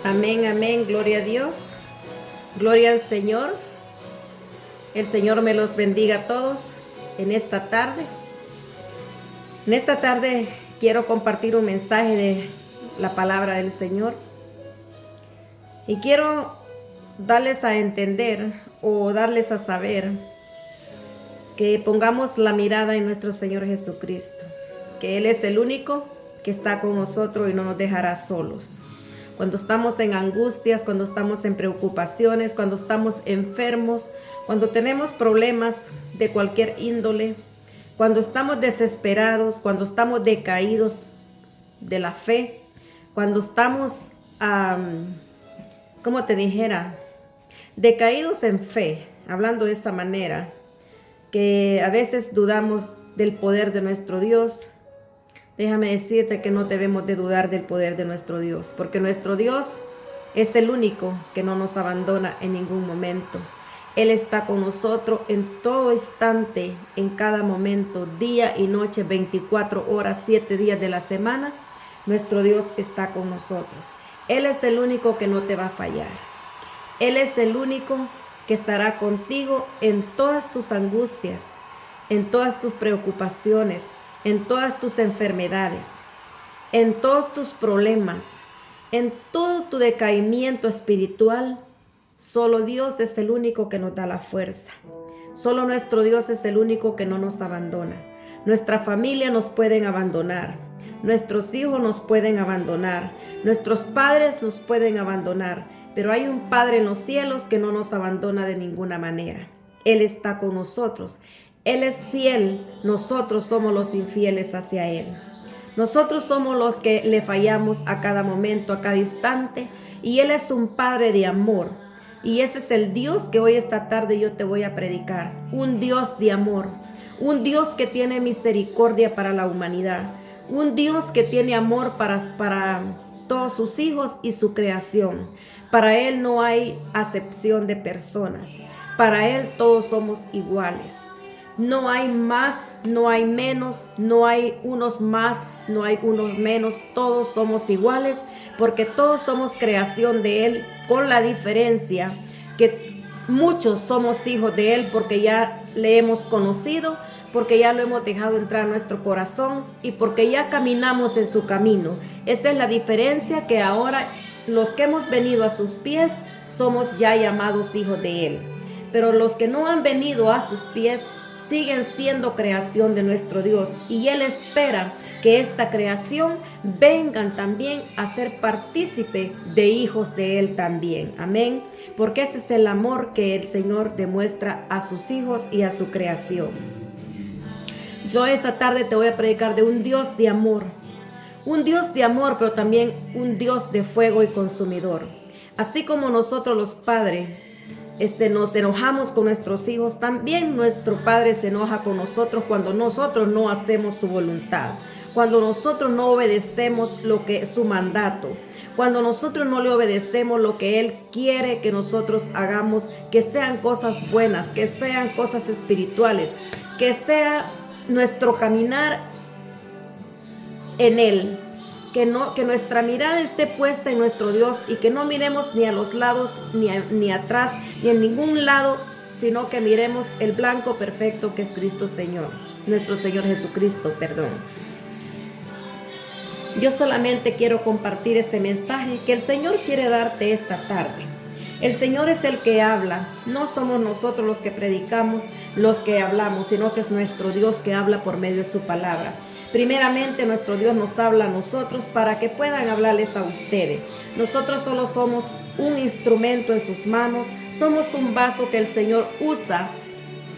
Amén, amén, gloria a Dios, gloria al Señor. El Señor me los bendiga a todos en esta tarde. En esta tarde quiero compartir un mensaje de la palabra del Señor. Y quiero darles a entender o darles a saber que pongamos la mirada en nuestro Señor Jesucristo, que Él es el único que está con nosotros y no nos dejará solos. Cuando estamos en angustias, cuando estamos en preocupaciones, cuando estamos enfermos, cuando tenemos problemas de cualquier índole, cuando estamos desesperados, cuando estamos decaídos de la fe, cuando estamos, como te dijera, decaídos en fe, hablando de esa manera, que a veces dudamos del poder de nuestro Dios. Déjame decirte que no debemos de dudar del poder de nuestro Dios, porque nuestro Dios es el único que no nos abandona en ningún momento. Él está con nosotros en todo instante, en cada momento, día y noche, 24 horas, 7 días de la semana. Nuestro Dios está con nosotros. Él es el único que no te va a fallar. Él es el único que estará contigo en todas tus angustias, en todas tus preocupaciones, en todas tus enfermedades, en todos tus problemas, en todo tu decaimiento espiritual. Solo Dios es el único que nos da la fuerza. Solo nuestro Dios es el único que no nos abandona. Nuestra familia nos pueden abandonar. Nuestros hijos nos pueden abandonar. Nuestros padres nos pueden abandonar. Pero hay un Padre en los cielos que no nos abandona de ninguna manera. Él está con nosotros. Él es fiel, nosotros somos los infieles hacia Él. Nosotros somos los que le fallamos a cada momento, a cada instante, y Él es un Padre de amor. Y ese es el Dios que hoy esta tarde yo te voy a predicar. Un Dios de amor, un Dios que tiene misericordia para la humanidad, un Dios que tiene amor para todos sus hijos y su creación. Para Él no hay acepción de personas, para Él todos somos iguales. No hay más, no hay menos, no hay unos más, no hay unos menos. Todos somos iguales porque todos somos creación de Él, con la diferencia que muchos somos hijos de Él porque ya le hemos conocido, porque ya lo hemos dejado entrar a nuestro corazón y porque ya caminamos en su camino. Esa es la diferencia, que ahora los que hemos venido a sus pies somos ya llamados hijos de Él. Pero los que no han venido a sus pies siguen siendo creación de nuestro Dios, y Él espera que esta creación vengan también a ser partícipe de hijos de Él también. Amén. Porque ese es el amor que el Señor demuestra a sus hijos y a su creación. Yo esta tarde te voy a predicar de un Dios de amor. Un Dios de amor, pero también un Dios de fuego y consumidor. Así como nosotros los padres nos enojamos con nuestros hijos, también nuestro Padre se enoja con nosotros cuando nosotros no hacemos su voluntad, cuando nosotros no obedecemos lo que es su mandato, cuando nosotros no le obedecemos lo que Él quiere que nosotros hagamos, que sean cosas buenas, que sean cosas espirituales, que sea nuestro caminar en Él. Que nuestra mirada esté puesta en nuestro Dios y que no miremos ni a los lados, ni atrás, ni en ningún lado, sino que miremos el blanco perfecto que es Cristo Señor, nuestro Señor Jesucristo, perdón. Yo solamente quiero compartir este mensaje que el Señor quiere darte esta tarde. El Señor es el que habla, no somos nosotros los que predicamos, los que hablamos, sino que es nuestro Dios que habla por medio de su palabra. Primeramente, nuestro Dios nos habla a nosotros para que puedan hablarles a ustedes. Nosotros solo somos un instrumento en sus manos, somos un vaso que el Señor usa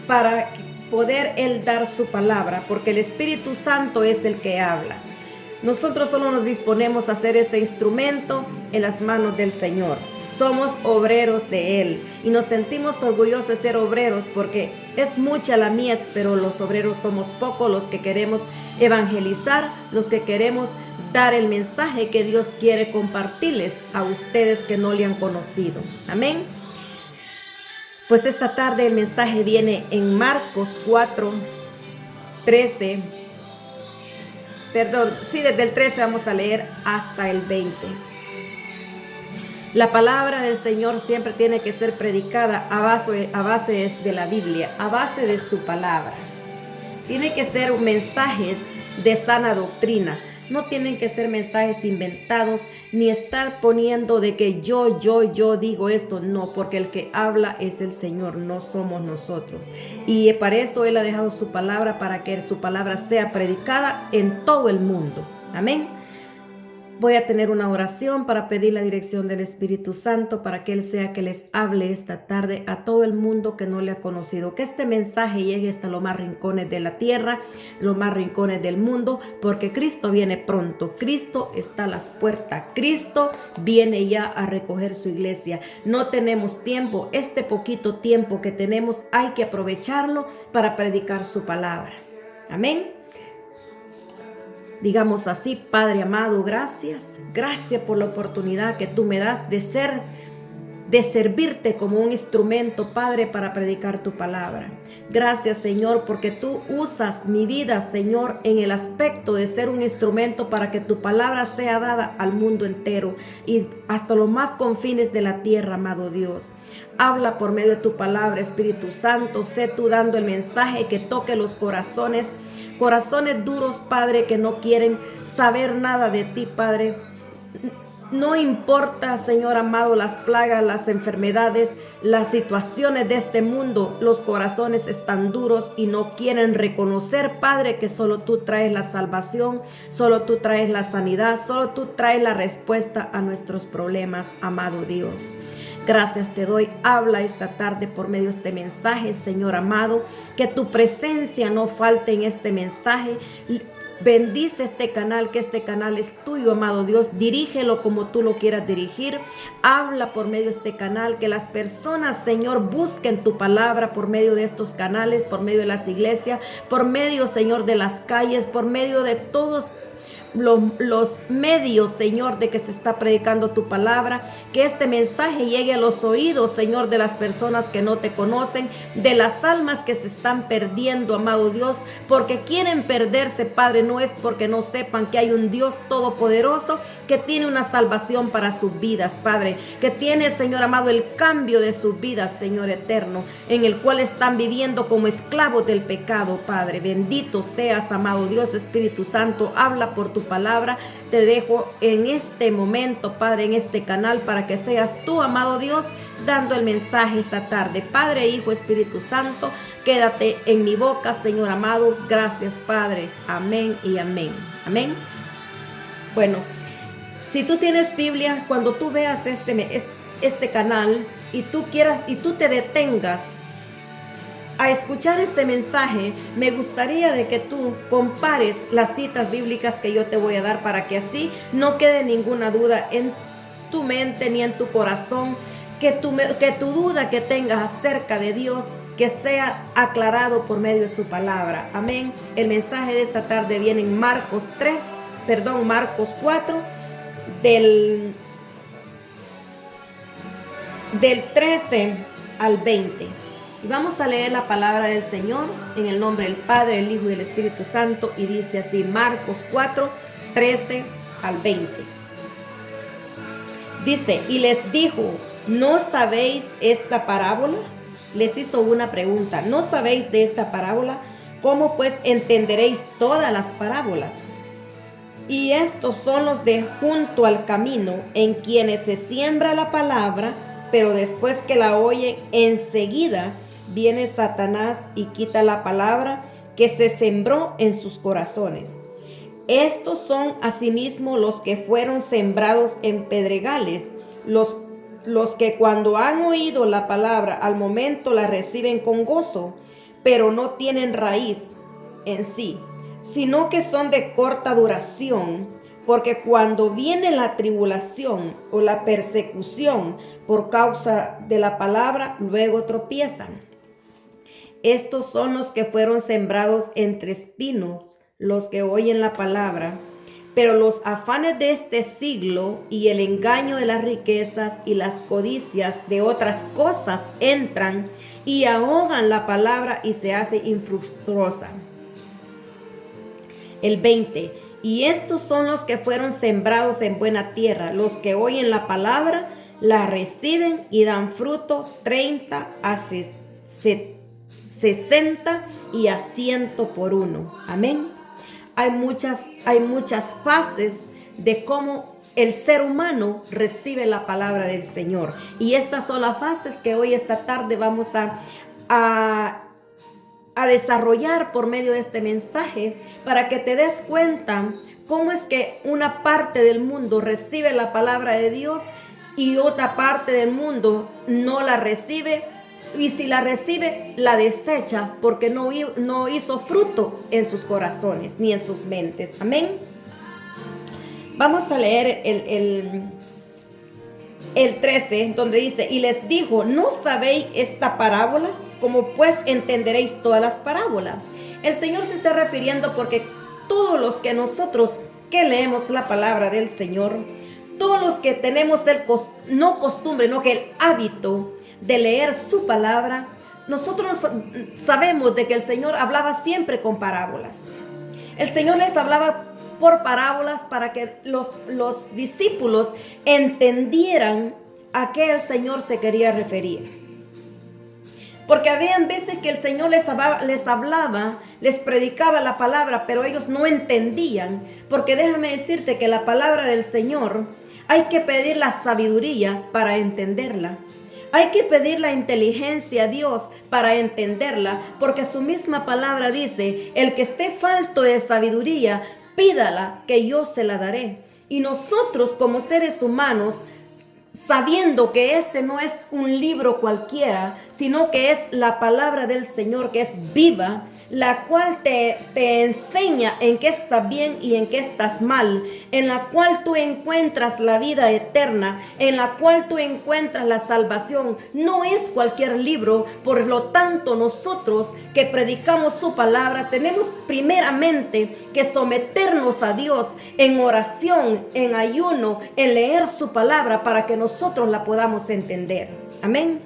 para poder Él dar su palabra, porque el Espíritu Santo es el que habla. Nosotros solo nos disponemos a hacer ese instrumento en las manos del Señor. Somos obreros de Él y nos sentimos orgullosos de ser obreros porque es mucha la mies, pero los obreros somos pocos, los que queremos evangelizar, los que queremos dar el mensaje que Dios quiere compartirles a ustedes que no le han conocido. Amén. Pues esta tarde el mensaje viene en Marcos 4:13. Desde el 13 vamos a leer hasta el 20. La palabra del Señor siempre tiene que ser predicada a base de la Biblia, a base de su palabra. Tiene que ser mensajes de sana doctrina. No tienen que ser mensajes inventados, ni estar poniendo de que yo digo esto. No, porque el que habla es el Señor, no somos nosotros. Y para eso Él ha dejado su palabra, para que su palabra sea predicada en todo el mundo. Amén. Voy a tener una oración para pedir la dirección del Espíritu Santo para que Él sea que les hable esta tarde a todo el mundo que no le ha conocido. Que este mensaje llegue hasta los más rincones de la tierra, los más rincones del mundo, porque Cristo viene pronto. Cristo está a las puertas. Cristo viene ya a recoger su iglesia. No tenemos tiempo. Este poquito tiempo que tenemos hay que aprovecharlo para predicar su palabra. Amén. Digamos así: Padre amado, gracias. Gracias por la oportunidad que tú me das de servirte como un instrumento, Padre, para predicar tu palabra. Gracias, Señor, porque tú usas mi vida, Señor, en el aspecto de ser un instrumento para que tu palabra sea dada al mundo entero y hasta los más confines de la tierra, amado Dios. Habla por medio de tu palabra, Espíritu Santo. Sé tú dando el mensaje que toque los corazones duros, Padre, que no quieren saber nada de ti, Padre. No importa, Señor amado, las plagas, las enfermedades, las situaciones de este mundo. Los corazones están duros y no quieren reconocer, Padre, que solo tú traes la salvación, solo tú traes la sanidad, solo tú traes la respuesta a nuestros problemas, amado Dios. Gracias te doy. Habla esta tarde por medio de este mensaje, Señor amado. Que tu presencia no falte en este mensaje. Bendice este canal, que este canal es tuyo, amado Dios. Dirígelo como tú lo quieras dirigir. Habla por medio de este canal. Que las personas, Señor, busquen tu palabra por medio de estos canales, por medio de las iglesias, por medio, Señor, de las calles, por medio de todos los medios, Señor, de que se está predicando tu palabra. Que este mensaje llegue a los oídos, Señor, de las personas que no te conocen, de las almas que se están perdiendo, amado Dios, porque quieren perderse, Padre. No es porque no sepan que hay un Dios todopoderoso que tiene una salvación para sus vidas, Padre, que tiene, Señor amado, el cambio de sus vidas, Señor eterno, en el cual están viviendo como esclavos del pecado, Padre. Bendito seas, amado Dios. Espíritu Santo, habla por tu palabra. Te dejo en este momento, Padre, en este canal, para que seas tú, amado Dios, dando el mensaje esta tarde. Padre, Hijo, Espíritu Santo, quédate en mi boca, Señor amado. Gracias, Padre. Amén y amén. Amén. Bueno, si tú tienes Biblia, cuando tú veas este canal y tú quieras y tú te detengas a escuchar este mensaje, me gustaría de que tú compares las citas bíblicas que yo te voy a dar, para que así no quede ninguna duda en tu mente ni en tu corazón, que tu duda que tengas acerca de Dios, que sea aclarado por medio de su palabra. Amén. El mensaje de esta tarde viene en Marcos 4, del 13 al 20. Y vamos a leer la palabra del Señor en el nombre del Padre, del Hijo y del Espíritu Santo. Y dice así: Marcos 4, 13 al 20. Dice: y les dijo: ¿no sabéis esta parábola? Les hizo una pregunta: ¿no sabéis de esta parábola? ¿Cómo pues entenderéis todas las parábolas? Y estos son los de junto al camino, en quienes se siembra la palabra, pero después que la oyen, enseguida viene Satanás y quita la palabra que se sembró en sus corazones. Estos son asimismo los que fueron sembrados en pedregales, los que cuando han oído la palabra al momento la reciben con gozo, pero no tienen raíz en sí, sino que son de corta duración, porque cuando viene la tribulación o la persecución por causa de la palabra, luego tropiezan. Estos son los que fueron sembrados entre espinos, los que oyen la palabra, pero los afanes de este siglo y el engaño de las riquezas y las codicias de otras cosas entran y ahogan la palabra y se hace infructuosa. El 20. Y estos son los que fueron sembrados en buena tierra, los que oyen la palabra la reciben y dan fruto 30 a 60 y a 100 por uno. Amén. Hay muchas fases de cómo el ser humano recibe la palabra del Señor. Y estas son las fases que hoy, esta tarde, vamos a desarrollar por medio de este mensaje, para que te des cuenta cómo es que una parte del mundo recibe la palabra de Dios y otra parte del mundo no la recibe, y si la recibe, la desecha porque no hizo fruto en sus corazones ni en sus mentes. Amén. Vamos a leer el 13, donde dice: y les dijo, ¿no sabéis esta parábola? ¿Cómo pues entenderéis todas las parábolas? El Señor se está refiriendo porque todos los que nosotros que leemos la palabra del Señor, todos los que tenemos el hábito de leer su palabra, nosotros sabemos de que el Señor hablaba siempre con parábolas. El Señor les hablaba por parábolas para que los discípulos entendieran a qué el Señor se quería referir. Porque habían veces que el Señor les hablaba, les predicaba la palabra, pero ellos no entendían. Porque déjame decirte que la palabra del Señor hay que pedir la sabiduría para entenderla. Hay que pedir la inteligencia a Dios para entenderla, porque su misma palabra dice: el que esté falto de sabiduría, pídala, que yo se la daré. Y nosotros, como seres humanos, sabiendo que este no es un libro cualquiera, sino que es la palabra del Señor, que es viva, la cual te enseña en qué estás bien y en qué estás mal, en la cual tú encuentras la vida eterna, en la cual tú encuentras la salvación. No es cualquier libro. Por lo tanto, nosotros que predicamos su palabra, tenemos primeramente que someternos a Dios en oración, en ayuno, en leer su palabra, para que nosotros la podamos entender. Amén.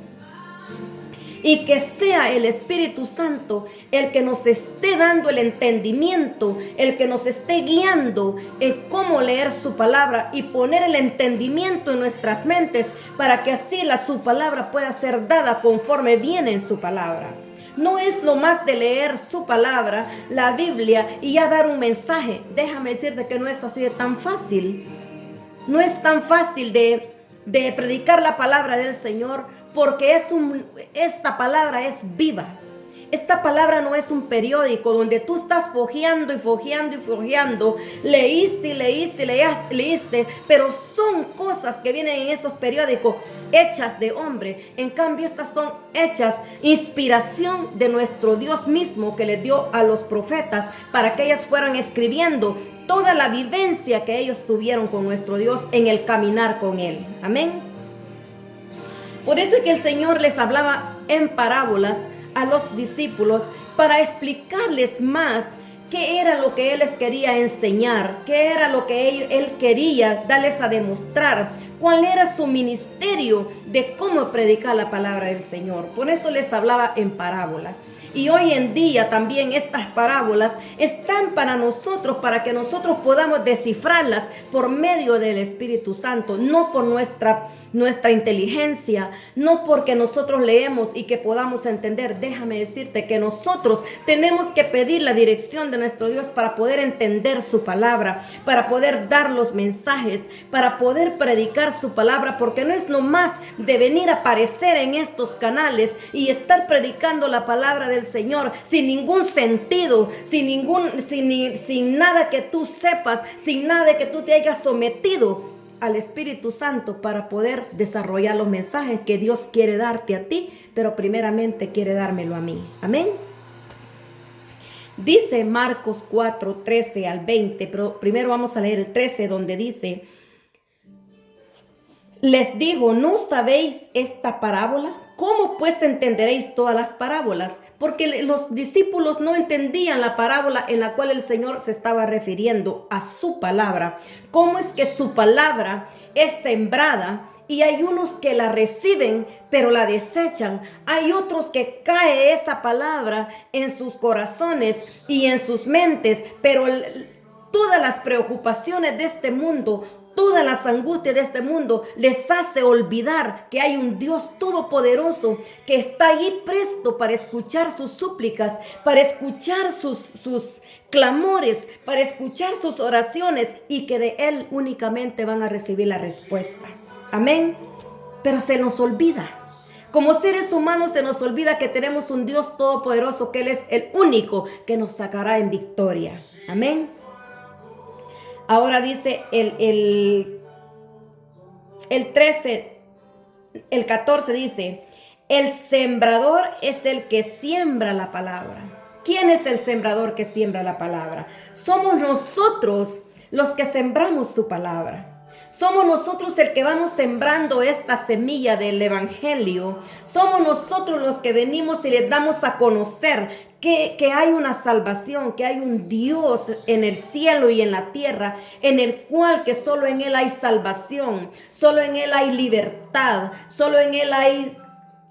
Y que sea el Espíritu Santo el que nos esté dando el entendimiento, el que nos esté guiando en cómo leer su palabra y poner el entendimiento en nuestras mentes, para que así su palabra pueda ser dada conforme viene en su palabra. No es lo más de leer su palabra, la Biblia, y ya dar un mensaje. Déjame decirte que no es así de tan fácil. No es tan fácil de predicar la palabra del Señor, porque esta palabra es viva. Esta palabra no es un periódico donde tú estás fojeando y fojeando y fojeando. Leíste y leíste y leíste, pero son cosas que vienen en esos periódicos hechas de hombre. En cambio, estas son hechas inspiración de nuestro Dios mismo, que le dio a los profetas para que ellos fueran escribiendo toda la vivencia que ellos tuvieron con nuestro Dios en el caminar con Él. Amén. Por eso es que el Señor les hablaba en parábolas a los discípulos, para explicarles más qué era lo que Él les quería enseñar, qué era lo que Él quería darles a demostrar, cuál era su ministerio de cómo predicar la palabra del Señor. Por eso les hablaba en parábolas. Y hoy en día también estas parábolas están para nosotros, para que nosotros podamos descifrarlas por medio del Espíritu Santo, no por nuestra inteligencia, no porque nosotros leemos y que podamos entender. Déjame decirte que nosotros tenemos que pedir la dirección de nuestro Dios para poder entender su palabra, para poder dar los mensajes, para poder predicar su palabra, porque no es nomás de venir a aparecer en estos canales y estar predicando la palabra del Señor sin ningún sentido, sin nada que tú sepas, sin nada de que tú te hayas sometido al Espíritu Santo para poder desarrollar los mensajes que Dios quiere darte a ti, pero primeramente quiere dármelo a mí. Amén. Dice Marcos 4, 13 al 20, pero primero vamos a leer el 13, donde dice: les dijo, ¿no sabéis esta parábola? ¿Cómo pues entenderéis todas las parábolas? Porque los discípulos no entendían la parábola en la cual el Señor se estaba refiriendo a su palabra. ¿Cómo es que su palabra es sembrada? Y hay unos que la reciben, pero la desechan. Hay otros que cae esa palabra en sus corazones y en sus mentes, pero todas las preocupaciones de este mundo, todas las angustias de este mundo, les hace olvidar que hay un Dios todopoderoso que está ahí presto para escuchar sus súplicas, para escuchar sus clamores, para escuchar sus oraciones, y que de Él únicamente van a recibir la respuesta. Amén. Pero se nos olvida. Como seres humanos se nos olvida que tenemos un Dios todopoderoso, que Él es el único que nos sacará en victoria. Amén. Ahora dice el 13, el 14 dice: el sembrador es el que siembra la palabra. ¿Quién es el sembrador que siembra la palabra? Somos nosotros los que sembramos su palabra. Somos nosotros el que vamos sembrando esta semilla del evangelio. Somos nosotros los que venimos y les damos a conocer que hay una salvación, que hay un Dios en el cielo y en la tierra, en el cual que solo en Él hay salvación, solo en Él hay libertad, solo en Él hay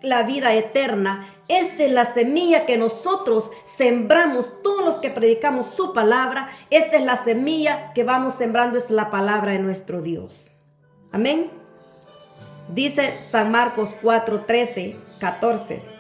la vida eterna. Esta es la semilla que nosotros sembramos, todos los que predicamos su palabra. Esta es la semilla que vamos sembrando, es la palabra de nuestro Dios. Amén. Dice San Marcos 4, 13, 14.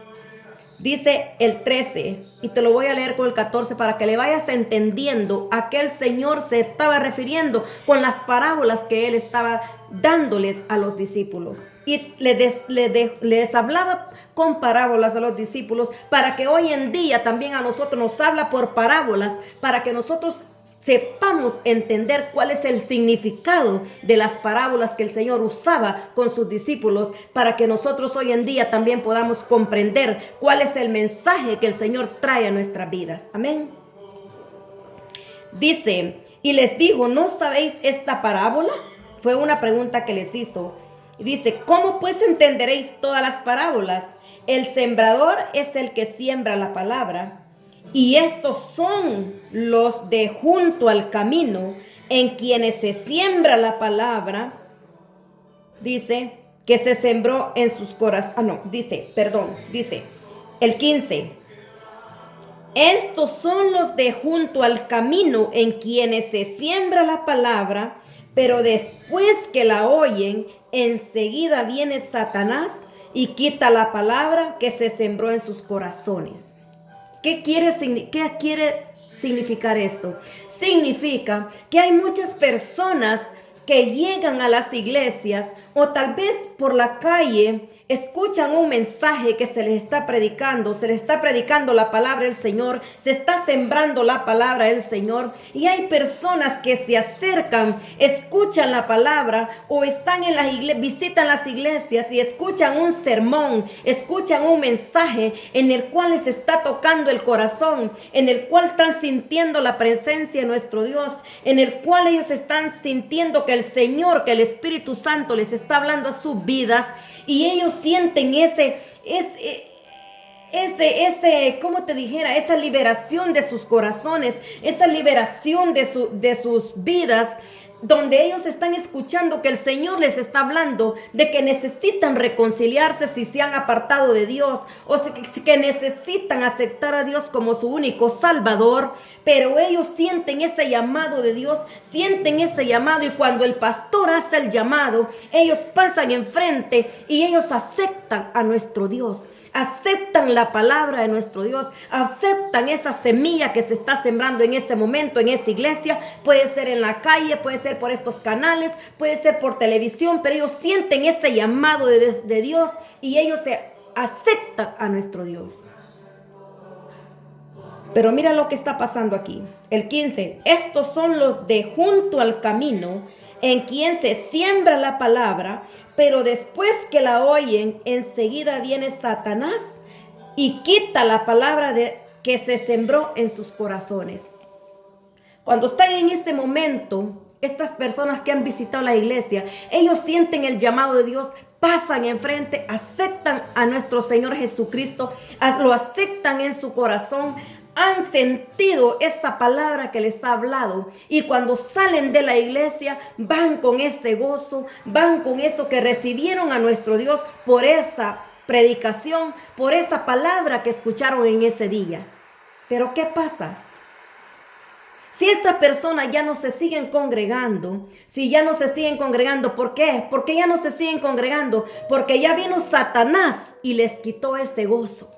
Dice el 13, y te lo voy a leer con el 14 para que le vayas entendiendo a qué el Señor se estaba refiriendo con las parábolas que Él estaba dándoles a los discípulos. Y les hablaba con parábolas a los discípulos, para que hoy en día también a nosotros nos habla por parábolas, para que nosotros sepamos entender cuál es el significado de las parábolas que el Señor usaba con sus discípulos, para que nosotros hoy en día también podamos comprender cuál es el mensaje que el Señor trae a nuestras vidas. Amén. Dice, y les dijo: ¿no sabéis esta parábola? Fue una pregunta que les hizo. Y dice: ¿cómo pues entenderéis todas las parábolas? El sembrador es el que siembra la palabra. Y estos son los de junto al camino, en quienes se siembra la palabra. Dice que se sembró en sus corazones. Dice el 15. Estos son los de junto al camino, en quienes se siembra la palabra, pero después que la oyen, enseguida viene Satanás y quita la palabra que se sembró en sus corazones. ¿Qué quiere significar esto? Significa que hay muchas personas que llegan a las iglesias, o tal vez por la calle escuchan un mensaje que se les está predicando la palabra del Señor, se está sembrando la palabra del Señor, y hay personas que se acercan, escuchan la palabra, o están en las iglesias, visitan las iglesias y escuchan un sermón, escuchan un mensaje en el cual les está tocando el corazón, en el cual están sintiendo la presencia de nuestro Dios, en el cual ellos están sintiendo que el Señor, que el Espíritu Santo les está hablando a sus vidas, y ellos sienten ¿cómo te dijera? Esa liberación de sus corazones, esa liberación de sus vidas, donde ellos están escuchando que el Señor les está hablando de que necesitan reconciliarse si se han apartado de Dios, o que necesitan aceptar a Dios como su único Salvador. Pero ellos sienten ese llamado de Dios, sienten ese llamado, y cuando el pastor hace el llamado, ellos pasan enfrente y ellos aceptan a nuestro Dios. Aceptan la palabra de nuestro Dios, aceptan esa semilla que se está sembrando en ese momento, en esa iglesia. Puede ser en la calle, puede ser por estos canales, puede ser por televisión, pero ellos sienten ese llamado de Dios, y ellos se aceptan a nuestro Dios. Pero mira lo que está pasando aquí. El 15, estos son los de junto al camino, en quien se siembra la palabra, pero después que la oyen, enseguida viene Satanás y quita la palabra que se sembró en sus corazones. Cuando están en este momento, estas personas que han visitado la iglesia, ellos sienten el llamado de Dios, pasan enfrente, aceptan a nuestro Señor Jesucristo, lo aceptan en su corazón, han sentido esa palabra que les ha hablado, y cuando salen de la iglesia van con ese gozo, van con eso que recibieron a nuestro Dios por esa predicación, por esa palabra que escucharon en ese día. Pero ¿qué pasa? Si estas personas ya no se siguen congregando, si ya no se siguen congregando, ¿por qué? Porque ya no se siguen congregando, porque ya vino Satanás y les quitó ese gozo.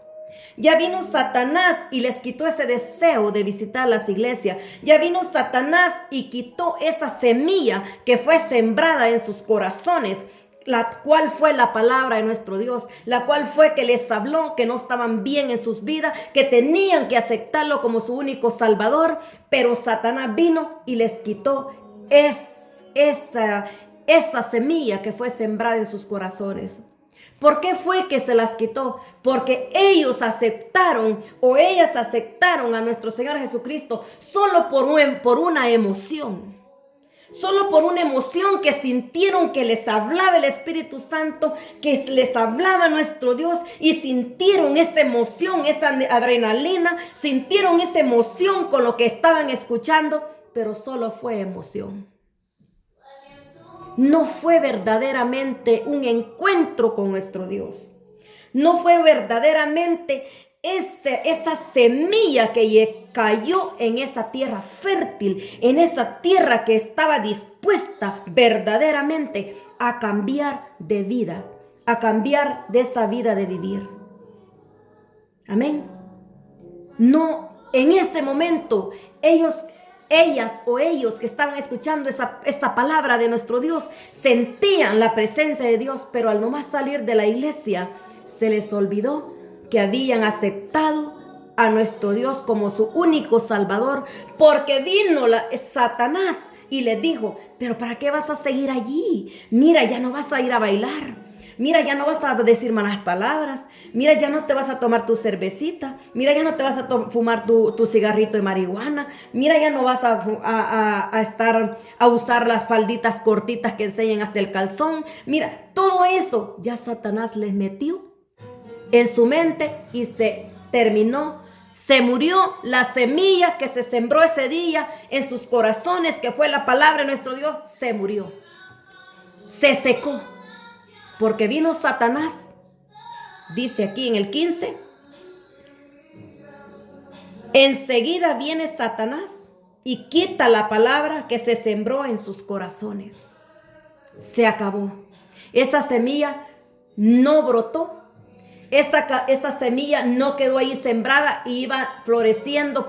Ya vino Satanás y les quitó ese deseo de visitar las iglesias. Ya vino Satanás y quitó esa semilla que fue sembrada en sus corazones, la cual fue la palabra de nuestro Dios, la cual fue que les habló que no estaban bien en sus vidas, que tenían que aceptarlo como su único salvador, pero Satanás vino y les quitó esa semilla que fue sembrada en sus corazones. ¿Por qué fue que se las quitó? Porque ellos aceptaron o ellas aceptaron a nuestro Señor Jesucristo solo por una emoción. Solo por una emoción que sintieron que les hablaba el Espíritu Santo, que les hablaba nuestro Dios, y sintieron esa emoción, esa adrenalina, sintieron esa emoción con lo que estaban escuchando, pero solo fue emoción. No fue verdaderamente un encuentro con nuestro Dios. No fue verdaderamente esa semilla que cayó en esa tierra fértil, en esa tierra que estaba dispuesta verdaderamente a cambiar de vida, a cambiar de esa vida de vivir. Amén. No, en ese momento ellas o ellos que estaban escuchando esa palabra de nuestro Dios sentían la presencia de Dios, pero al nomás salir de la iglesia se les olvidó que habían aceptado a nuestro Dios como su único Salvador, porque vino Satanás y les dijo: pero ¿para qué vas a seguir allí? Mira, ya no vas a ir a bailar. Mira, ya no vas a decir malas palabras. Mira, ya no te vas a tomar tu cervecita. Mira, ya no te vas a fumar tu cigarrito de marihuana. Mira, ya no vas a usar las falditas cortitas que enseñan hasta el calzón. Mira, todo eso ya Satanás les metió en su mente y se terminó. Se murió la semilla que se sembró ese día en sus corazones, que fue la palabra de nuestro Dios. Se murió. Se secó. Porque vino Satanás, dice aquí en el 15, enseguida viene Satanás y quita la palabra que se sembró en sus corazones. Se acabó. Esa semilla no brotó. Esa semilla no quedó ahí sembrada y iba floreciendo,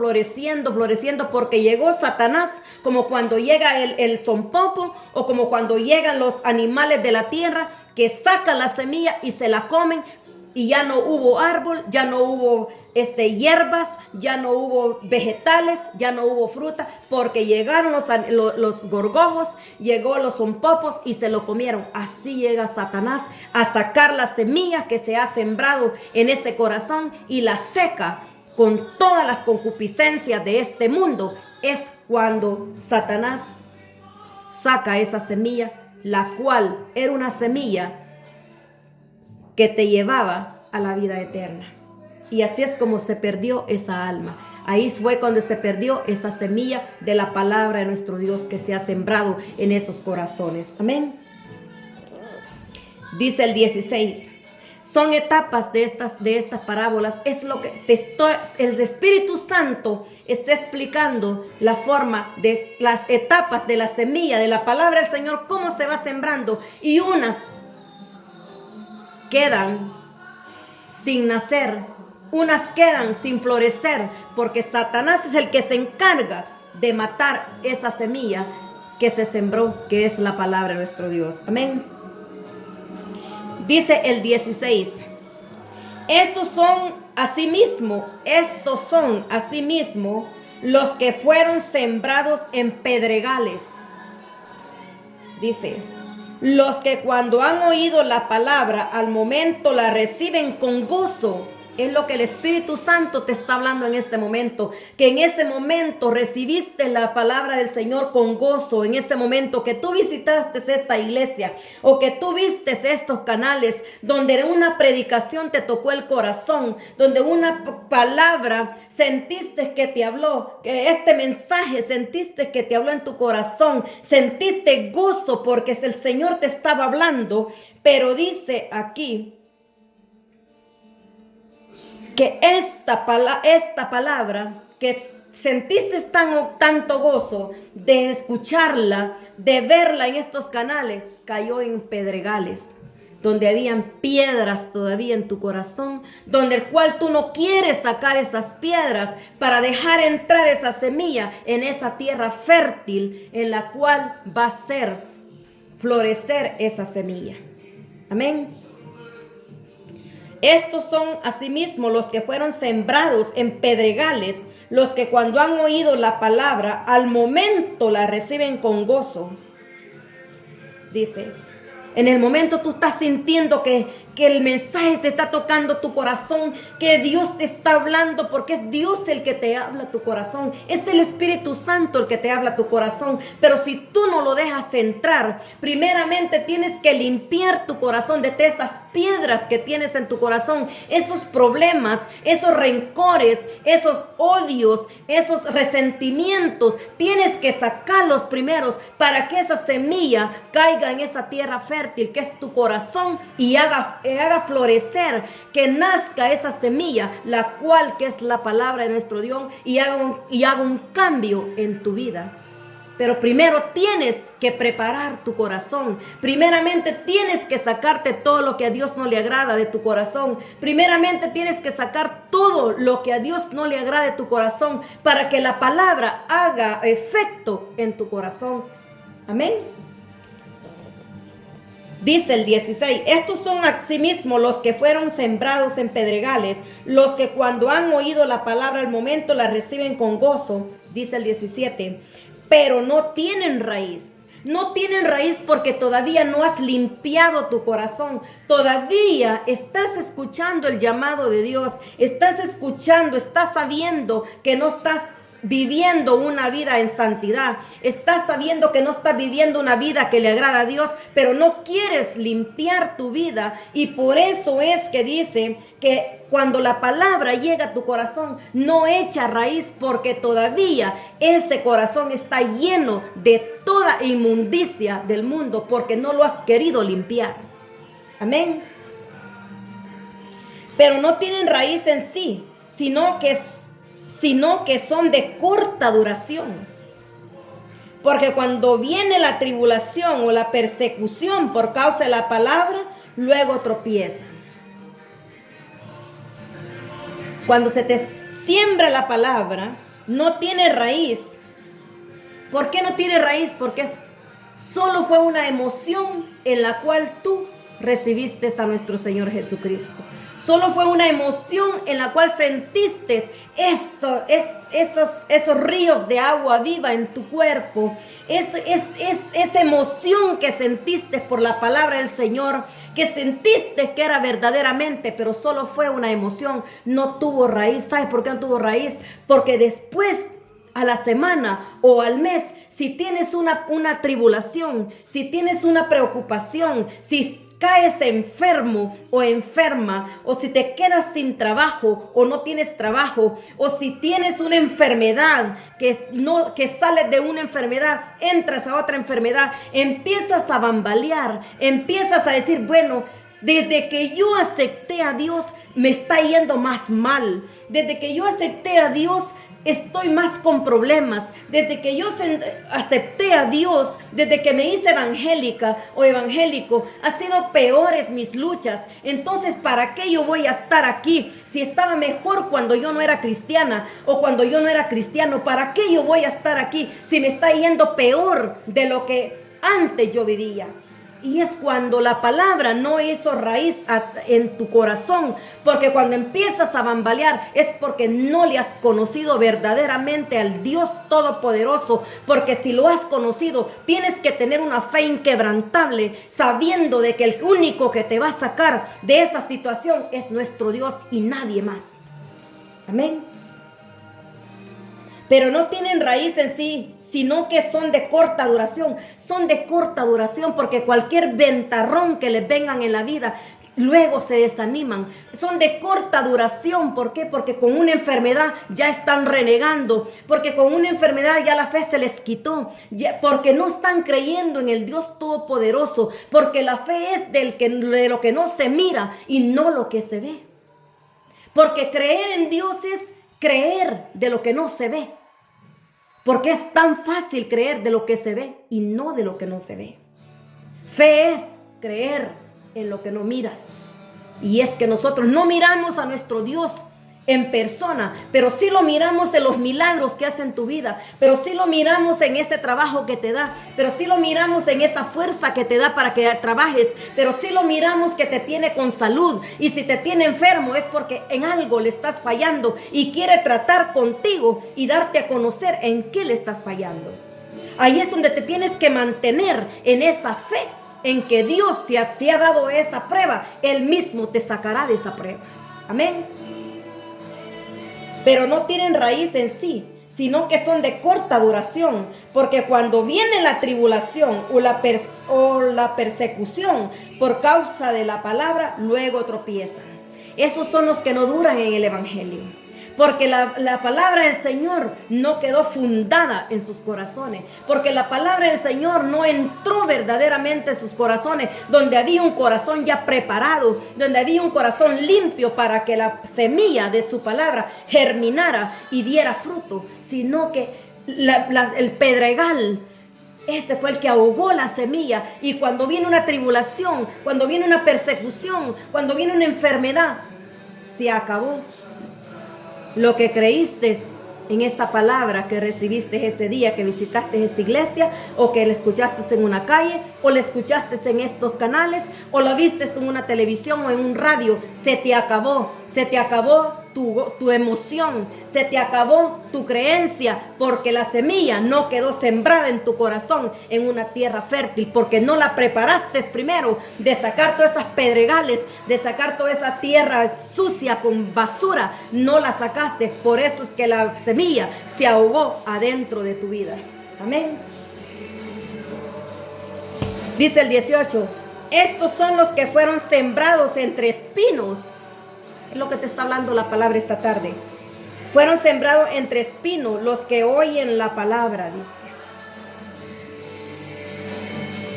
porque llegó Satanás, como cuando llega el zompopo o como cuando llegan los animales de la tierra que sacan la semilla y se la comen, y ya no hubo árbol, ya no hubo hierbas, ya no hubo vegetales, ya no hubo fruta, porque llegaron los gorgojos, llegó los zompopos y se lo comieron. Así llega Satanás a sacar la semilla que se ha sembrado en ese corazón y la seca con todas las concupiscencias de este mundo. Es cuando Satanás saca esa semilla, la cual era una semilla que te llevaba a la vida eterna. Y así es como se perdió esa alma. Ahí fue cuando se perdió esa semilla de la palabra de nuestro Dios que se ha sembrado en esos corazones. Amén. Dice el 16. Son etapas de estas parábolas. Es lo que el Espíritu Santo está explicando la forma de las etapas de la semilla, de la palabra del Señor, cómo se va sembrando. Y unas quedan sin nacer, unas quedan sin florecer, porque Satanás es el que se encarga de matar esa semilla que se sembró, que es la palabra de nuestro Dios. Amén. Dice el 16: estos son asimismo los que fueron sembrados en pedregales. Dice: los que cuando han oído la palabra, al momento la reciben con gozo. Es lo que el Espíritu Santo te está hablando en este momento, que en ese momento recibiste la palabra del Señor con gozo, en ese momento que tú visitaste esta iglesia o que tú vistes estos canales donde una predicación te tocó el corazón, donde una palabra sentiste que te habló, que este mensaje sentiste que te habló en tu corazón, sentiste gozo porque el Señor te estaba hablando. Pero dice aquí que esta palabra que sentiste tanto gozo de escucharla, de verla en estos canales, cayó en pedregales, donde habían piedras todavía en tu corazón, donde el cual tú no quieres sacar esas piedras para dejar entrar esa semilla en esa tierra fértil en la cual va a ser florecer esa semilla. Amén. Estos son asimismo los que fueron sembrados en pedregales, los que cuando han oído la palabra, al momento la reciben con gozo. Dice, en el momento tú estás sintiendo que el mensaje te está tocando tu corazón, que Dios te está hablando, porque es Dios el que te habla a tu corazón, es el Espíritu Santo el que te habla a tu corazón. Pero si tú no lo dejas entrar, primeramente tienes que limpiar tu corazón de esas piedras que tienes en tu corazón, esos problemas, esos rencores, esos odios, esos resentimientos. Tienes que sacarlos primeros para que esa semilla caiga en esa tierra fértil que es tu corazón y haga florecer, que nazca esa semilla, la cual que es la palabra de nuestro Dios, y haga un cambio en tu vida. Pero primero tienes que preparar tu corazón. Primeramente tienes que sacarte todo lo que a Dios no le agrada de tu corazón. Primeramente tienes que sacar todo lo que a Dios no le agrada de tu corazón para que la palabra haga efecto en tu corazón. Amén. Dice el 16, estos son asimismo los que fueron sembrados en pedregales, los que cuando han oído la palabra al momento la reciben con gozo. Dice el 17, pero no tienen raíz. No tienen raíz porque todavía no has limpiado tu corazón. Todavía estás escuchando el llamado de Dios. Estás escuchando, estás sabiendo que no estás viviendo una vida en santidad. Estás sabiendo que no estás viviendo una vida que le agrada a Dios, pero no quieres limpiar tu vida. Y por eso es que dice que cuando la palabra llega a tu corazón, no echa raíz, porque todavía ese corazón está lleno de toda inmundicia del mundo, porque no lo has querido limpiar. Amén. Pero no tienen raíz en sí, sino que son de corta duración. Porque cuando viene la tribulación o la persecución por causa de la palabra, luego tropiezan. Cuando se te siembra la palabra, no tiene raíz. ¿Por qué no tiene raíz? Porque solo fue una emoción en la cual tú recibiste a nuestro Señor Jesucristo. Solo fue una emoción en la cual sentiste esos ríos de agua viva en tu cuerpo. Esa emoción que sentiste por la palabra del Señor, que sentiste que era verdaderamente, pero solo fue una emoción, no tuvo raíz. ¿Sabes por qué no tuvo raíz? Porque después, a la semana o al mes, si tienes una tribulación, si tienes una preocupación, si caes enfermo o enferma, o si te quedas sin trabajo o no tienes trabajo, o si tienes una enfermedad que sales de una enfermedad, entras a otra enfermedad, empiezas a bambalear, empiezas a decir, bueno, desde que yo acepté a Dios me está yendo más mal. Desde que yo acepté a Dios estoy más con problemas. Desde que yo acepté a Dios, desde que me hice evangélica o evangélico, ha sido peores mis luchas. Entonces, ¿para qué yo voy a estar aquí? Si estaba mejor cuando yo no era cristiana o cuando yo no era cristiano, ¿para qué yo voy a estar aquí si me está yendo peor de lo que antes yo vivía? Y es cuando la palabra no hizo raíz en tu corazón, porque cuando empiezas a bambalear es porque no le has conocido verdaderamente al Dios Todopoderoso, porque si lo has conocido tienes que tener una fe inquebrantable, sabiendo de que el único que te va a sacar de esa situación es nuestro Dios y nadie más. Amén. Pero no tienen raíz en sí, sino que son de corta duración. Son de corta duración porque cualquier ventarrón que les vengan en la vida, luego se desaniman. Son de corta duración. ¿Por qué? Porque con una enfermedad ya están renegando. Porque con una enfermedad ya la fe se les quitó. Porque no están creyendo en el Dios Todopoderoso. Porque la fe es de lo que no se mira y no lo que se ve. Porque creer en Dios es creer de lo que no se ve. Porque es tan fácil creer de lo que se ve y no de lo que no se ve. Fe es creer en lo que no miras. Y es que nosotros no miramos a nuestro Dios en persona, pero sí lo miramos en los milagros que hace en tu vida, pero sí lo miramos en ese trabajo que te da, pero sí lo miramos en esa fuerza que te da para que trabajes, pero sí lo miramos que te tiene con salud, y si te tiene enfermo es porque en algo le estás fallando y quiere tratar contigo y darte a conocer en qué le estás fallando. Ahí es donde te tienes que mantener en esa fe, en que Dios, si te ha dado esa prueba, Él mismo te sacará de esa prueba. Amén. Pero no tienen raíz en sí, sino que son de corta duración, porque cuando viene la tribulación o la persecución por causa de la palabra, luego tropiezan. Esos son los que no duran en el evangelio, porque la palabra del Señor no quedó fundada en sus corazones, porque la palabra del Señor no entró verdaderamente en sus corazones, donde había un corazón ya preparado, donde había un corazón limpio para que la semilla de su palabra germinara y diera fruto, sino que el pedregal, ese fue el que ahogó la semilla. Y cuando viene una tribulación, cuando viene una persecución, cuando viene una enfermedad, se acabó lo que creíste en esa palabra que recibiste ese día que visitaste esa iglesia, o que la escuchaste en una calle, o la escuchaste en estos canales, o la viste en una televisión o en un radio. Se te acabó tu emoción, se te acabó tu creencia, porque la semilla no quedó sembrada en tu corazón en una tierra fértil, porque no la preparaste primero de sacar todas esas pedregales, de sacar toda esa tierra sucia con basura, no la sacaste. Por eso es que la semilla se ahogó adentro de tu vida. Amén. Dice el 18, estos son los que fueron sembrados entre espinos. Es lo que te está hablando la palabra esta tarde. Fueron sembrados entre espinos, los que oyen la palabra, dice.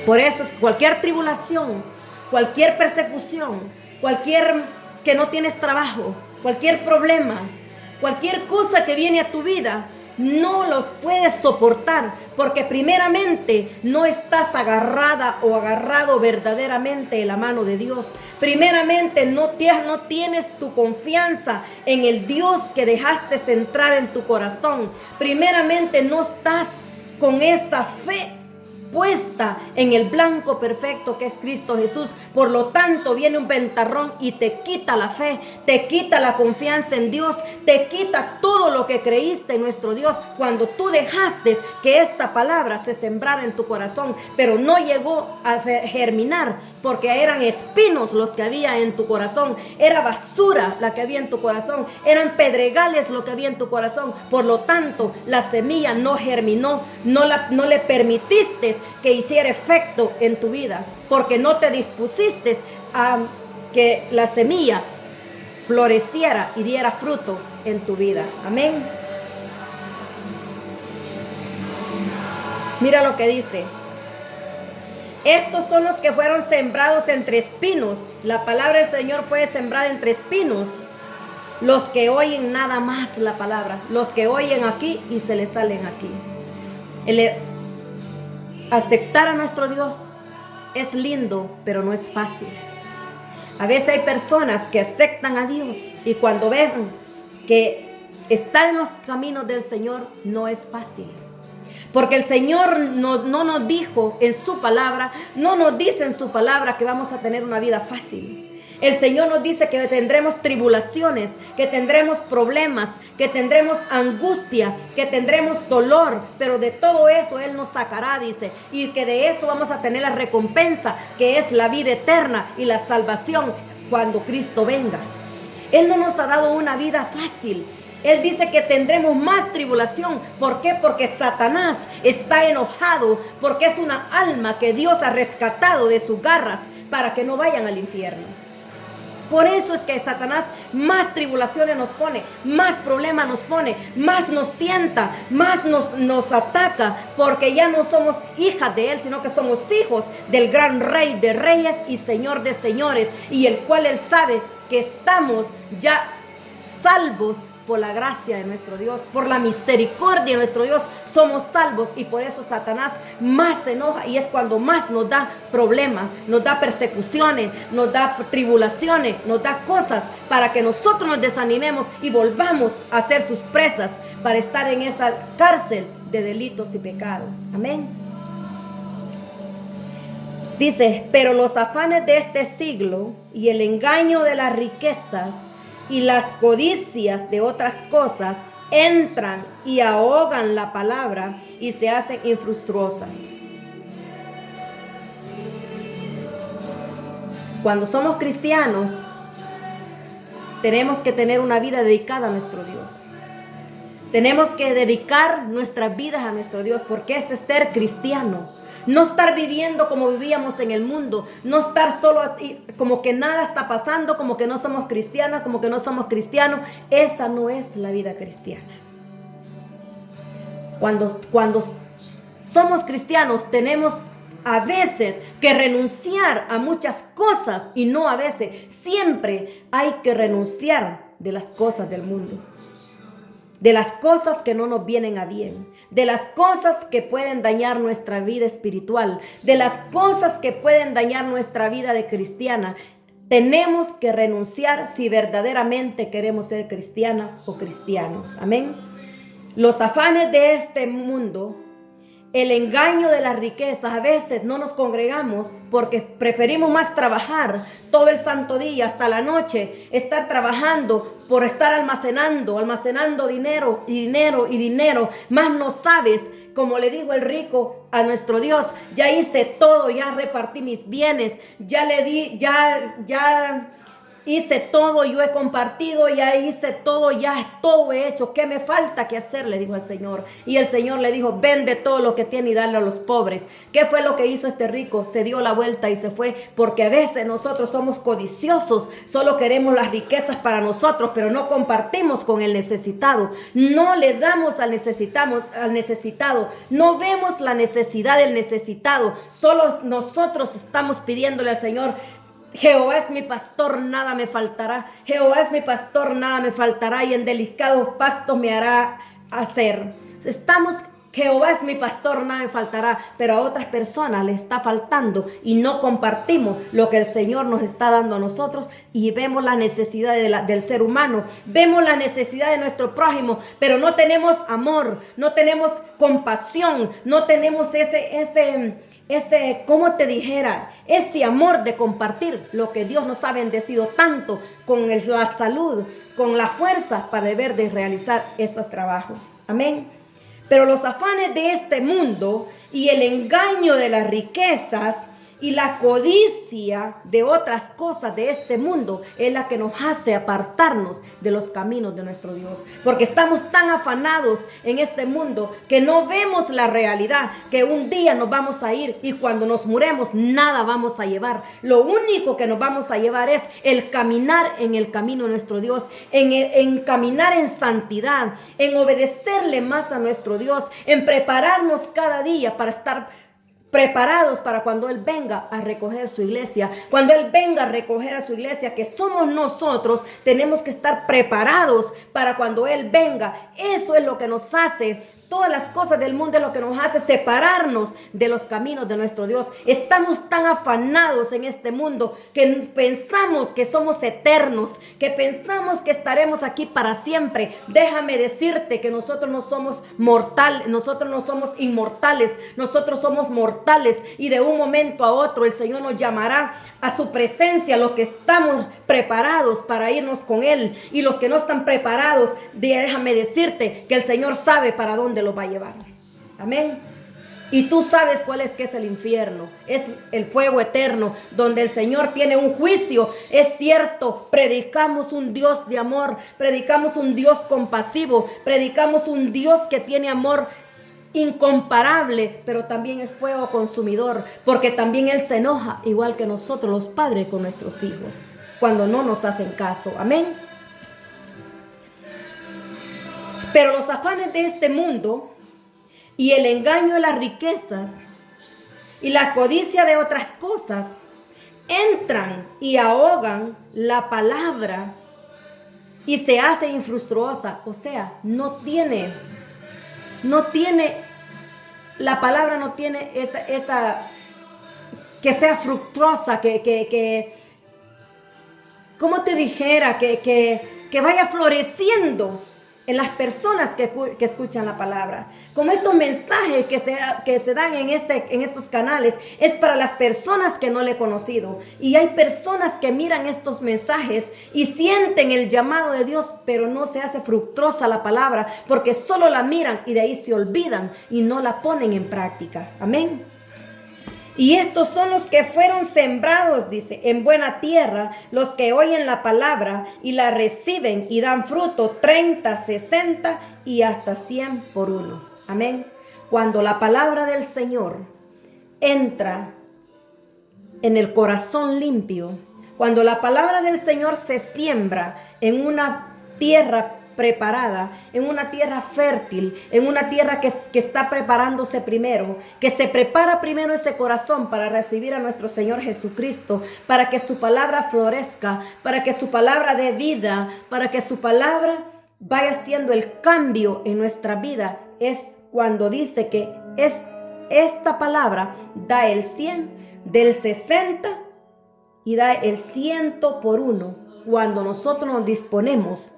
Por eso es cualquier tribulación, cualquier persecución, cualquier que no tienes trabajo, cualquier problema, cualquier cosa que viene a tu vida, no los puedes soportar, porque primeramente no estás agarrada o agarrado verdaderamente de la mano de Dios. Primeramente no tienes tu confianza en el Dios que dejaste entrar en tu corazón. Primeramente no estás con esa fe puesta en el blanco perfecto que es Cristo Jesús. Por lo tanto viene un ventarrón y te quita la fe, te quita la confianza en Dios, te quita todo lo que creíste en nuestro Dios cuando tú dejaste que esta palabra se sembrara en tu corazón, pero no llegó a germinar, porque eran espinos los que había en tu corazón, era basura la que había en tu corazón, eran pedregales lo que había en tu corazón. Por lo tanto la semilla no germinó, no le permitiste que hiciera efecto en tu vida, porque no te dispusiste a que la semilla floreciera y diera fruto en tu vida. Amén. Mira lo que dice. Estos son los que fueron sembrados entre espinos. La palabra del Señor fue sembrada entre espinos. Los que oyen nada más la palabra, los que oyen aquí y se les salen aquí. Aceptar a nuestro Dios es lindo, pero no es fácil. A veces hay personas que aceptan a Dios y cuando ven que estar en los caminos del Señor no es fácil. Porque el Señor no nos dijo en su palabra, no nos dice en su palabra que vamos a tener una vida fácil. El Señor nos dice que tendremos tribulaciones, que tendremos problemas, que tendremos angustia, que tendremos dolor, pero de todo eso Él nos sacará, dice, y que de eso vamos a tener la recompensa, que es la vida eterna y la salvación cuando Cristo venga. Él no nos ha dado una vida fácil. Él dice que tendremos más tribulación. ¿Por qué? Porque Satanás está enojado, porque es una alma que Dios ha rescatado de sus garras para que no vayan al infierno. Por eso es que Satanás más tribulaciones nos pone, más problemas nos pone, más nos tienta, más nos ataca, porque ya no somos hijas de Él, sino que somos hijos del gran Rey de Reyes y Señor de Señores, y el cual Él sabe que estamos ya salvos por la gracia de nuestro Dios, por la misericordia de nuestro Dios, somos salvos, y por eso Satanás más se enoja, y es cuando más nos da problemas, nos da persecuciones, nos da tribulaciones, nos da cosas para que nosotros nos desanimemos y volvamos a ser sus presas, para estar en esa cárcel de delitos y pecados. Amén. Dice, pero los afanes de este siglo y el engaño de las riquezas y las codicias de otras cosas entran y ahogan la palabra y se hacen infructuosas. Cuando somos cristianos, tenemos que tener una vida dedicada a nuestro Dios. Tenemos que dedicar nuestras vidas a nuestro Dios, porque ese es ser cristiano. No estar viviendo como vivíamos en el mundo, no estar solo como que nada está pasando, como que no somos cristianas, como que no somos cristianos. Esa no es la vida cristiana. Cuando somos cristianos, tenemos a veces que renunciar a muchas cosas, y no a veces, siempre hay que renunciar de las cosas del mundo, de las cosas que no nos vienen a bien, de las cosas que pueden dañar nuestra vida espiritual, de las cosas que pueden dañar nuestra vida de cristiana. Tenemos que renunciar si verdaderamente queremos ser cristianas o cristianos. Amén. Los afanes de este mundo, el engaño de las riquezas, a veces no nos congregamos porque preferimos más trabajar todo el santo día hasta la noche, estar trabajando por estar almacenando dinero y dinero y dinero. Más no sabes, como le dijo el rico a nuestro Dios, ya hice todo, ya repartí mis bienes, ya le di, ya hice todo, yo he compartido, ya hice todo, ya todo he hecho. ¿Qué me falta que hacer?, le dijo al Señor. Y el Señor le dijo, vende todo lo que tiene y dale a los pobres. ¿Qué fue lo que hizo este rico? Se dio la vuelta y se fue, porque a veces nosotros somos codiciosos, solo queremos las riquezas para nosotros, pero no compartimos con el necesitado. No le damos al necesitado, no vemos la necesidad del necesitado. Solo nosotros estamos pidiéndole al Señor, Jehová es mi pastor, nada me faltará. Jehová es mi pastor, nada me faltará, y en delicados pastos me hará hacer. Jehová es mi pastor, nada me faltará, pero a otras personas le está faltando y no compartimos lo que el Señor nos está dando a nosotros, y vemos la necesidad del ser humano, vemos la necesidad de nuestro prójimo, pero no tenemos amor, no tenemos compasión, no tenemos ¿cómo te dijera? Ese amor de compartir lo que Dios nos ha bendecido tanto, con la salud, con la fuerza para deber de realizar esos trabajos. Amén. Pero los afanes de este mundo y el engaño de las riquezas y la codicia de otras cosas de este mundo es la que nos hace apartarnos de los caminos de nuestro Dios. Porque estamos tan afanados en este mundo que no vemos la realidad, que un día nos vamos a ir, y cuando nos muremos nada vamos a llevar. Lo único que nos vamos a llevar es el caminar en el camino de nuestro Dios, en caminar en santidad, en obedecerle más a nuestro Dios, en prepararnos cada día para estar preparados para cuando Él venga a recoger su iglesia. Cuando Él venga a recoger a su iglesia, que somos nosotros, tenemos que estar preparados para cuando Él venga. Eso es lo que nos hace, todas las cosas del mundo es lo que nos hace separarnos de los caminos de nuestro Dios. Estamos tan afanados en este mundo que pensamos que somos eternos, que pensamos que estaremos aquí para siempre. Déjame decirte que nosotros no somos mortales, nosotros no somos inmortales, nosotros somos mortales, y de un momento a otro el Señor nos llamará a su presencia, los que estamos preparados para irnos con Él, y los que no están preparados, déjame decirte que el Señor sabe para dónde lo va a llevar. Amén. Y tú sabes cuál es, que es el infierno, es el fuego eterno, donde el Señor tiene un juicio. Es cierto, predicamos un Dios de amor, predicamos un Dios compasivo, predicamos un Dios que tiene amor incomparable, pero también es fuego consumidor, porque también Él se enoja, igual que nosotros los padres con nuestros hijos, cuando no nos hacen caso. Amén. Pero los afanes de este mundo y el engaño de las riquezas y la codicia de otras cosas entran y ahogan la palabra y se hace infructuosa. O sea, no tiene, la palabra no tiene esa que sea fructuosa, como te dijera, que vaya floreciendo en las personas que escuchan la palabra. Como estos mensajes que se dan en estos canales, es para las personas que no le he conocido. Y hay personas que miran estos mensajes y sienten el llamado de Dios, pero no se hace fructuosa la palabra, porque solo la miran y de ahí se olvidan y no la ponen en práctica. Amén. Y estos son los que fueron sembrados, dice, en buena tierra, los que oyen la palabra y la reciben y dan fruto 30, 60 y hasta 100 por uno. Amén. Cuando la palabra del Señor entra en el corazón limpio, cuando la palabra del Señor se siembra en una tierra preparada, en una tierra fértil, en una tierra que está preparándose primero, que se prepara primero ese corazón para recibir a nuestro Señor Jesucristo, para que su palabra florezca, para que su palabra dé vida, para que su palabra vaya haciendo el cambio en nuestra vida. Es cuando dice que esta palabra da el 100, del 60 y da el 100 por uno, cuando nosotros nos disponemos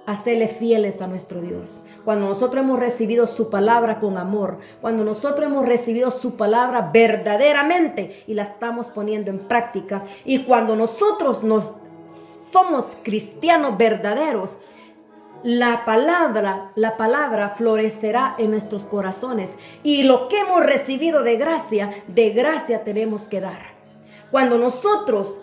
a serle fieles a nuestro Dios. Cuando nosotros hemos recibido su palabra con amor, cuando nosotros hemos recibido su palabra verdaderamente y la estamos poniendo en práctica, y cuando nosotros somos cristianos verdaderos, la palabra florecerá en nuestros corazones, y lo que hemos recibido de gracia tenemos que dar. Cuando nosotros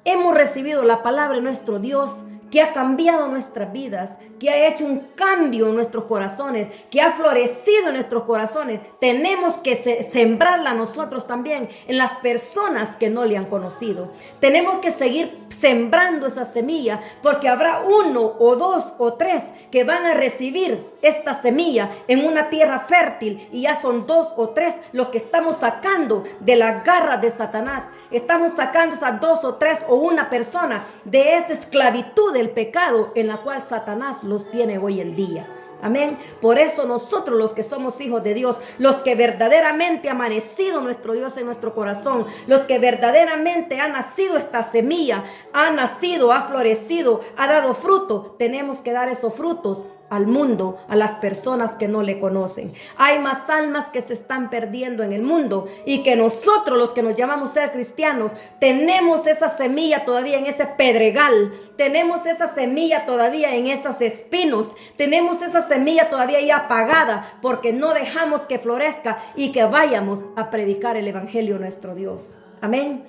hemos recibido la palabra de nuestro Dios, que ha cambiado nuestras vidas, que ha hecho un cambio en nuestros corazones, que ha florecido en nuestros corazones, tenemos que sembrarla nosotros también en las personas que no le han conocido. Tenemos que seguir sembrando esa semilla, porque habrá 1 o 2 o 3 que van a recibir esta semilla en una tierra fértil, y ya son 2 o 3 los que estamos sacando de la garra de Satanás. Estamos sacando esas 2 o 3 o una persona de esa esclavitud del pecado en la cual Satanás los tiene hoy en día. Amén. Por eso nosotros, los que somos hijos de Dios, los que verdaderamente ha amanecido nuestro Dios en nuestro corazón, los que verdaderamente ha nacido esta semilla, ha nacido, ha florecido, ha dado fruto, tenemos que dar esos frutos al mundo, a las personas que no le conocen. Hay más almas que se están perdiendo en el mundo, y que nosotros, los que nos llamamos ser cristianos, tenemos esa semilla todavía en ese pedregal, tenemos esa semilla todavía en esos espinos, tenemos esa semilla todavía ahí apagada, porque no dejamos que florezca y que vayamos a predicar el evangelio de nuestro Dios. Amén.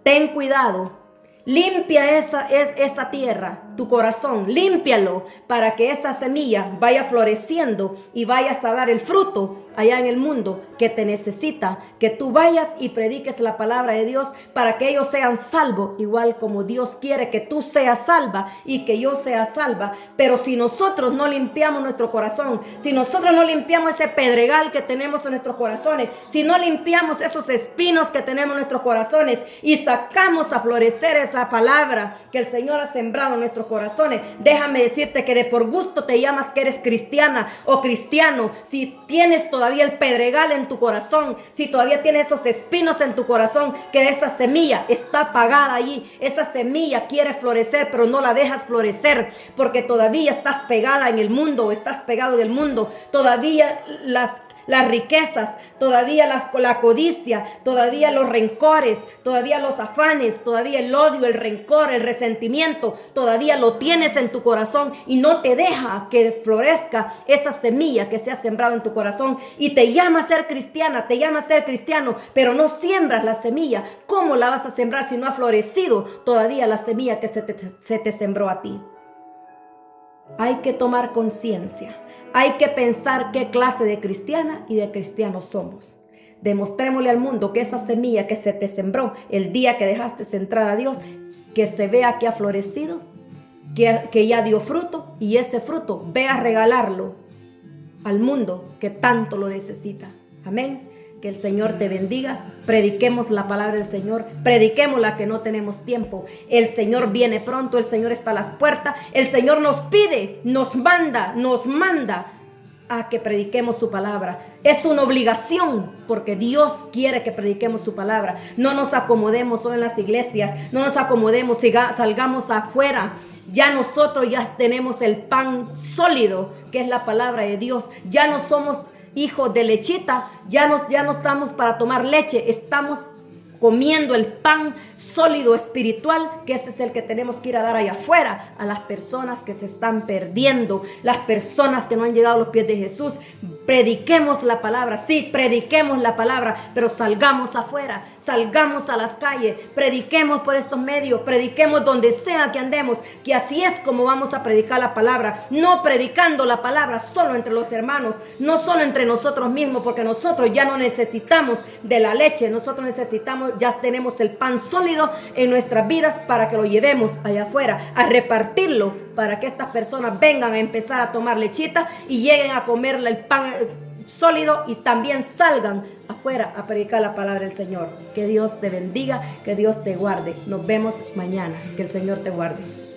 Ten cuidado. Limpia esa tierra, tu corazón, límpialo, para que esa semilla vaya floreciendo y vayas a dar el fruto allá en el mundo que te necesita, que tú vayas y prediques la palabra de Dios para que ellos sean salvos, igual como Dios quiere que tú seas salva y que yo sea salva. Pero si nosotros no limpiamos nuestro corazón, si nosotros no limpiamos ese pedregal que tenemos en nuestros corazones, si no limpiamos esos espinos que tenemos en nuestros corazones y sacamos a florecer esa palabra que el Señor ha sembrado en nuestros corazones, déjame decirte que de por gusto te llamas que eres cristiana o cristiano, si tienes todavía el pedregal en tu corazón, si todavía tienes esos espinos en tu corazón, que esa semilla está apagada allí, esa semilla quiere florecer, pero no la dejas florecer, porque todavía estás pegada en el mundo, o estás pegado en el mundo, todavía las riquezas, todavía la codicia, todavía los rencores, todavía los afanes, todavía el odio, el rencor, el resentimiento, todavía lo tienes en tu corazón y no te deja que florezca esa semilla que se ha sembrado en tu corazón, y te llama a ser cristiana, te llama a ser cristiano, pero no siembras la semilla. ¿Cómo la vas a sembrar si no ha florecido todavía la semilla que se te sembró a ti? Hay que tomar conciencia. Hay que pensar qué clase de cristiana y de cristianos somos. Demostrémosle al mundo que esa semilla que se te sembró el día que dejaste entrar a Dios, que se vea que ha florecido, que ya dio fruto, y ese fruto ve a regalarlo al mundo que tanto lo necesita. Amén. Que el Señor te bendiga. Prediquemos la palabra del Señor. Prediquemos la que no tenemos tiempo. El Señor viene pronto. El Señor está a las puertas. El Señor nos pide, nos manda a que prediquemos su palabra. Es una obligación porque Dios quiere que prediquemos su palabra. No nos acomodemos solo en las iglesias. No nos acomodemos, salgamos afuera. Ya nosotros ya tenemos el pan sólido, que es la palabra de Dios. Ya no somos hijos de lechita, ya no estamos para tomar leche, estamos comiendo el pan sólido espiritual, que ese es el que tenemos que ir a dar allá afuera a las personas que se están perdiendo, las personas que no han llegado a los pies de Jesús. Prediquemos la palabra, sí, prediquemos la palabra, pero salgamos afuera, salgamos a las calles, prediquemos por estos medios, prediquemos donde sea que andemos, que así es como vamos a predicar la palabra, no predicando la palabra solo entre los hermanos, no solo entre nosotros mismos, porque nosotros ya no necesitamos de la leche, nosotros necesitamos, ya tenemos el pan sólido en nuestras vidas para que lo llevemos allá afuera, a repartirlo, para que estas personas vengan a empezar a tomar lechita y lleguen a comer el pan sólido y también salgan afuera a predicar la palabra del Señor. Que Dios te bendiga, que Dios te guarde. Nos vemos mañana. Que el Señor te guarde.